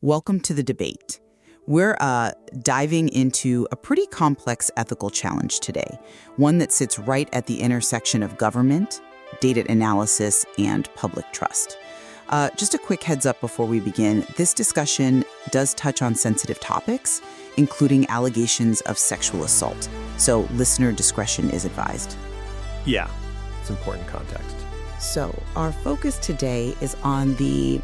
Welcome to the debate. We're diving into a pretty complex ethical challenge today, one that sits right at the intersection of government, data analysis, and public trust. Just a quick heads up before we begin, this discussion does touch on sensitive topics, including allegations of sexual assault. So listener discretion is advised. Yeah, it's important context. So our focus today is on the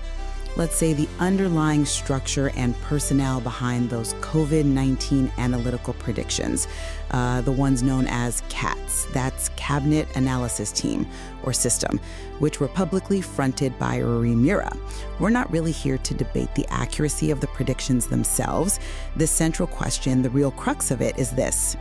underlying structure and personnel behind those COVID-19 analytical predictions, the ones known as CATS. That's Cabinet Analysis Team or System, which were publicly fronted by Mura. We're not really here to debate the accuracy of the predictions themselves. The central question, the real crux of it, is this.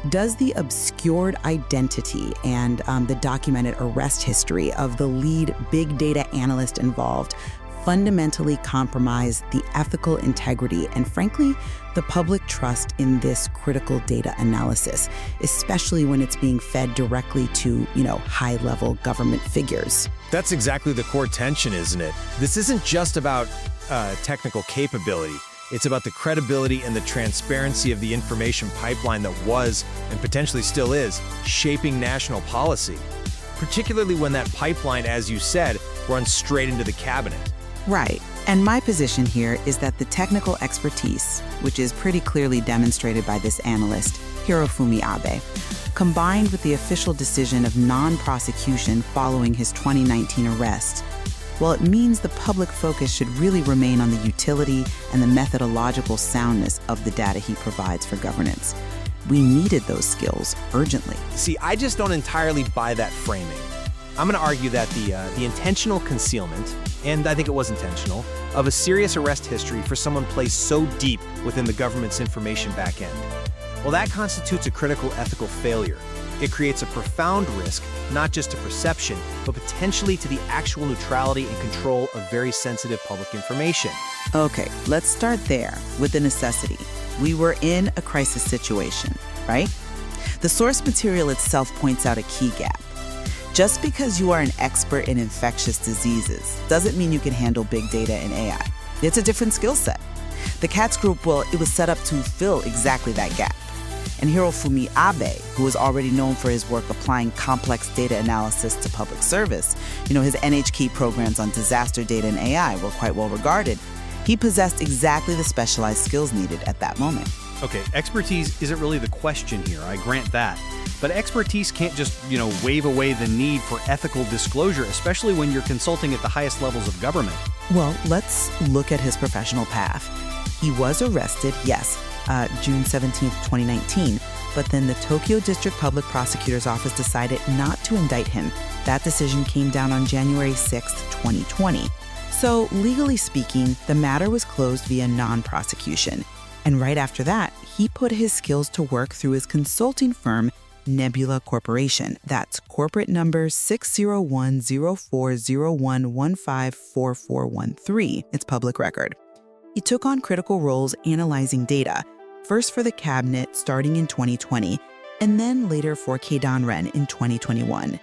Does the obscured identity and the documented arrest history of the lead big data analyst involved fundamentally compromise the ethical integrity and, frankly, the public trust in this critical data analysis, especially when it's being fed directly to, high-level government figures? That's exactly the core tension, isn't it? This isn't just about technical capability. It's about the credibility and the transparency of the information pipeline that was, and potentially still is, shaping national policy, particularly when that pipeline, as you said, runs straight into the cabinet. Right. And my position here is that the technical expertise, which is pretty clearly demonstrated by this analyst, Hirofumi Abe, combined with the official decision of non-prosecution following his 2019 arrest, well, it means the public focus should really remain on the utility and the methodological soundness of the data he provides for governance. We needed those skills urgently. See, I just don't entirely buy that framing. I'm going to argue that the intentional concealment, and I think it was intentional, of a serious arrest history for someone placed so deep within the government's information backend, well, that constitutes a critical ethical failure. It creates a profound risk, not just to perception, but potentially to the actual neutrality and control of very sensitive public information. Okay, let's start there with the necessity. We were in a crisis situation, right? The source material itself points out a key gap. Just because you are an expert in infectious diseases doesn't mean you can handle big data and AI. It's a different skill set. The CATS group, it was set up to fill exactly that gap. And Hirofumi Abe, who is already known for his work applying complex data analysis to public service, his NHK programs on disaster data and AI were quite well regarded. He possessed exactly the specialized skills needed at that moment. Okay, expertise isn't really the question here, I grant that. But expertise can't just, wave away the need for ethical disclosure, especially when you're consulting at the highest levels of government. Well, let's look at his professional path. He was arrested, yes, June 17th, 2019, but then the Tokyo District Public Prosecutor's Office decided not to indict him. That decision came down on January 6th, 2020. So, legally speaking, the matter was closed via non-prosecution. And right after that, he put his skills to work through his consulting firm, Nebula Corporation. That's corporate number 6010401154413. It's public record. He took on critical roles analyzing data, first for the cabinet starting in 2020, and then later for Keidanren in 2021.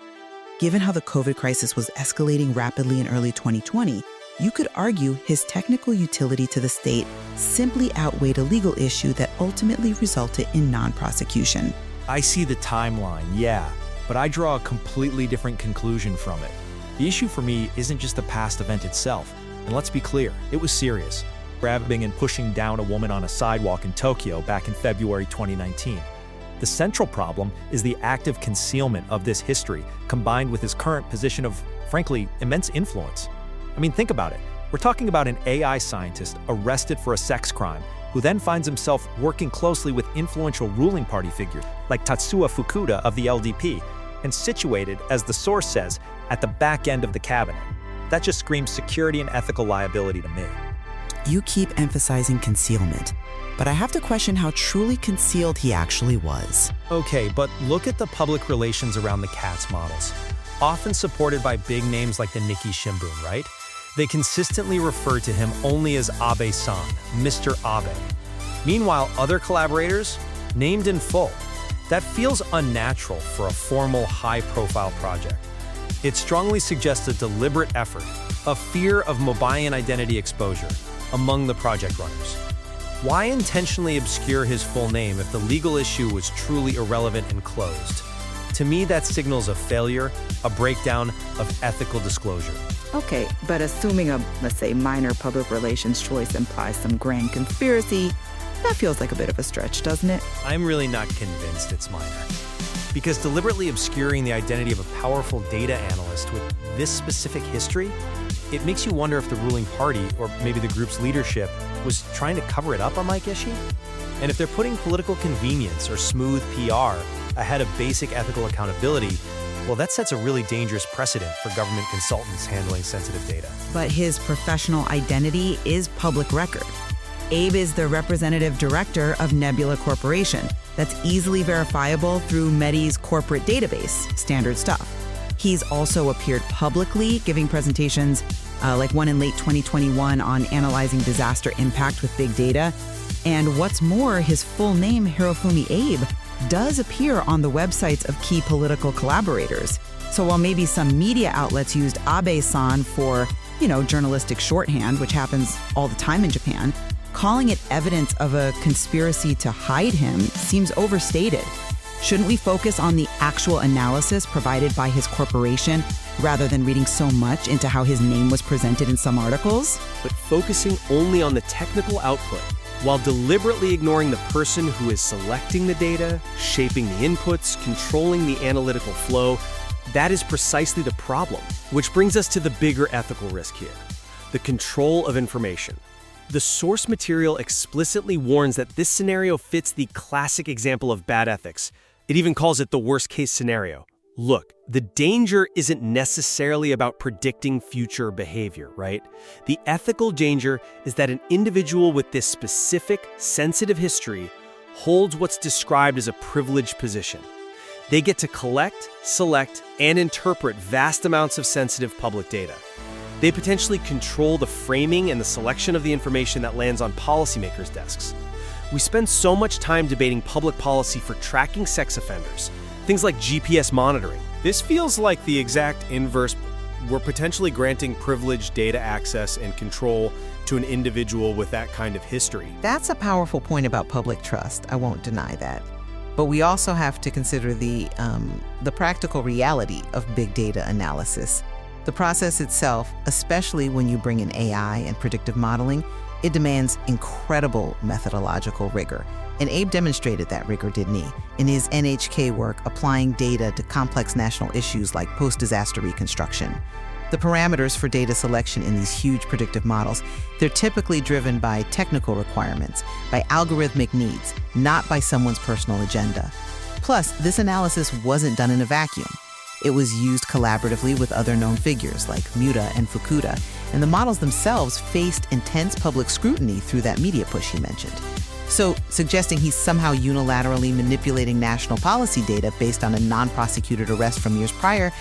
Given how the COVID crisis was escalating rapidly in early 2020, you could argue his technical utility to the state simply outweighed a legal issue that ultimately resulted in non-prosecution. I see the timeline, yeah, but I draw a completely different conclusion from it. The issue for me isn't just the past event itself, and let's be clear, it was serious. Grabbing and pushing down a woman on a sidewalk in Tokyo back in February 2019. The central problem is the active concealment of this history, combined with his current position of, frankly, immense influence. I mean, think about it. We're talking about an AI scientist arrested for a sex crime, who then finds himself working closely with influential ruling party figures like Tatsuya Fukuda of the LDP, and situated, as the source says, at the back end of the cabinet. That just screams security and ethical liability to me. You keep emphasizing concealment, but I have to question how truly concealed he actually was. Okay, but look at the public relations around the CATS models. Often supported by big names like the Nikkei Shimbun, right? They consistently refer to him only as Abe-san, Mr. Abe. Meanwhile, other collaborators, named in full. That feels unnatural for a formal, high-profile project. It strongly suggests a deliberate effort, a fear of Mobian identity exposure. among the project runners. Why intentionally obscure his full name if the legal issue was truly irrelevant and closed? To me, that signals a failure, a breakdown of ethical disclosure. Okay, but assuming a, let's say, minor public relations choice implies some grand conspiracy, that feels like a bit of a stretch, doesn't it? I'm really not convinced it's minor. Because deliberately obscuring the identity of a powerful data analyst with this specific history, it makes you wonder if the ruling party, or maybe the group's leadership, was trying to cover it up on Mike Ishii? And if they're putting political convenience or smooth PR ahead of basic ethical accountability, well, that sets a really dangerous precedent for government consultants handling sensitive data. But his professional identity is public record. Abe is the representative director of Nebula Corporation. That's easily verifiable through Medi's corporate database, standard stuff. He's also appeared publicly, giving presentations like one in late 2021 on analyzing disaster impact with big data. And what's more, his full name, Hirofumi Abe, does appear on the websites of key political collaborators. So while maybe some media outlets used Abe-san for, journalistic shorthand, which happens all the time in Japan, calling it evidence of a conspiracy to hide him seems overstated. Shouldn't we focus on the actual analysis provided by his corporation rather than reading so much into how his name was presented in some articles? But focusing only on the technical output, while deliberately ignoring the person who is selecting the data, shaping the inputs, controlling the analytical flow, that is precisely the problem. Which brings us to the bigger ethical risk here: the control of information. The source material explicitly warns that this scenario fits the classic example of bad ethics. It even calls it the worst-case scenario. Look, the danger isn't necessarily about predicting future behavior, right? The ethical danger is that an individual with this specific, sensitive history holds what's described as a privileged position. They get to collect, select, and interpret vast amounts of sensitive public data. They potentially control the framing and the selection of the information that lands on policymakers' desks. We spend so much time debating public policy for tracking sex offenders, things like GPS monitoring. This feels like the exact inverse. We're potentially granting privileged data access and control to an individual with that kind of history. That's a powerful point about public trust. I won't deny that. But we also have to consider the practical reality of big data analysis. The process itself, especially when you bring in AI and predictive modeling, it demands incredible methodological rigor. And Abe demonstrated that rigor, didn't he? In his NHK work, applying data to complex national issues like post-disaster reconstruction. The parameters for data selection in these huge predictive models, they're typically driven by technical requirements, by algorithmic needs, not by someone's personal agenda. Plus, this analysis wasn't done in a vacuum. It was used collaboratively with other known figures like Muta and Fukuda, and the models themselves faced intense public scrutiny through that media push he mentioned. So, suggesting he's somehow unilaterally manipulating national policy data based on a non-prosecuted arrest from years prior,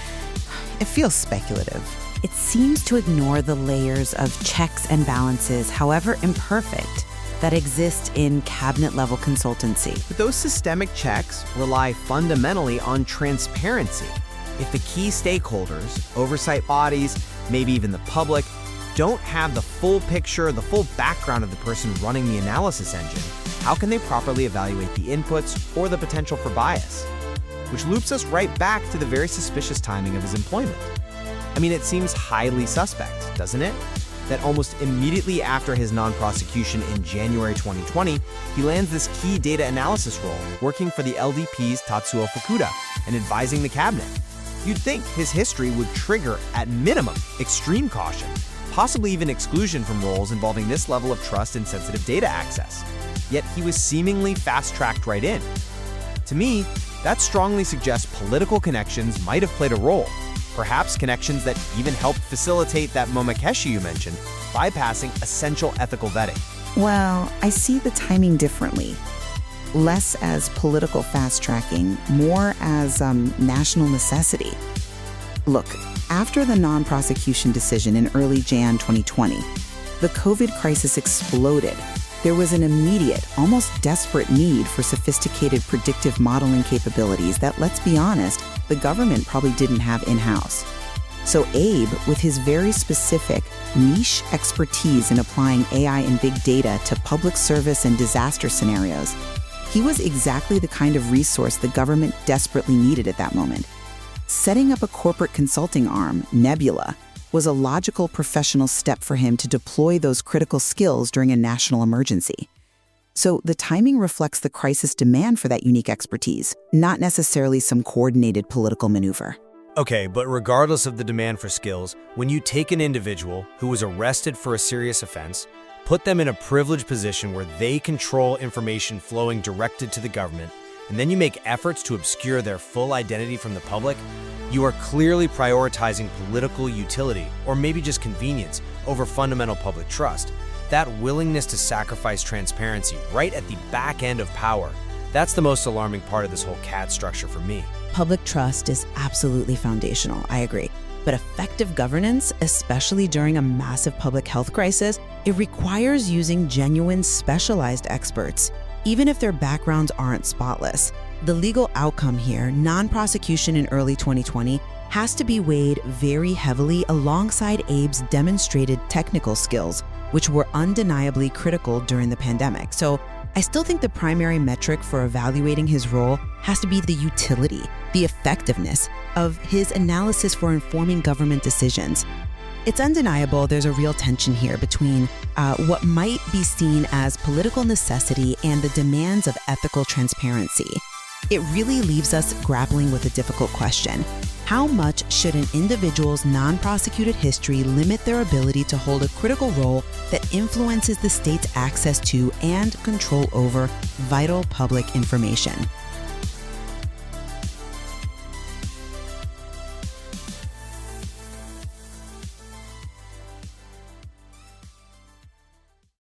it feels speculative. It seems to ignore the layers of checks and balances, however imperfect, that exist in cabinet-level consultancy. But those systemic checks rely fundamentally on transparency. If the key stakeholders, oversight bodies, maybe even the public, don't have the full picture, the full background of the person running the analysis engine, how can they properly evaluate the inputs or the potential for bias? Which loops us right back to the very suspicious timing of his employment. I mean, it seems highly suspect, doesn't it? That almost immediately after his non-prosecution in January 2020, he lands this key data analysis role, working for the LDP's Tatsuo Fukuda and advising the cabinet. You'd think his history would trigger, at minimum, extreme caution, possibly even exclusion from roles involving this level of trust and sensitive data access. Yet he was seemingly fast-tracked right in. To me, that strongly suggests political connections might have played a role, perhaps connections that even helped facilitate that Momakeshi you mentioned, bypassing essential ethical vetting. Well, I see the timing differently. Less as political fast-tracking, more as national necessity. Look, after the non-prosecution decision in early Jan 2020, the COVID crisis exploded. There was an immediate, almost desperate need for sophisticated predictive modeling capabilities that, let's be honest, the government probably didn't have in-house. So Abe, with his very specific, niche expertise in applying AI and big data to public service and disaster scenarios, he was exactly the kind of resource the government desperately needed at that moment. Setting up a corporate consulting arm, Nebula, was a logical professional step for him to deploy those critical skills during a national emergency. So the timing reflects the crisis demand for that unique expertise, not necessarily some coordinated political maneuver. Okay, but regardless of the demand for skills, when you take an individual who was arrested for a serious offense, put them in a privileged position where they control information flowing directed to the government, and then you make efforts to obscure their full identity from the public, you are clearly prioritizing political utility, or maybe just convenience, over fundamental public trust. That willingness to sacrifice transparency right at the back end of power, that's the most alarming part of this whole CAD structure for me. Public trust is absolutely foundational, I agree. But effective governance, especially during a massive public health crisis, it requires using genuine specialized experts, even if their backgrounds aren't spotless. The legal outcome here, non-prosecution in early 2020, has to be weighed very heavily alongside Abe's demonstrated technical skills, which were undeniably critical during the pandemic. So I still think the primary metric for evaluating his role has to be the utility, the effectiveness of his analysis for informing government decisions. It's undeniable there's a real tension here between what might be seen as political necessity and the demands of ethical transparency. It really leaves us grappling with a difficult question. How much should an individual's non-prosecuted history limit their ability to hold a critical role that influences the state's access to and control over vital public information?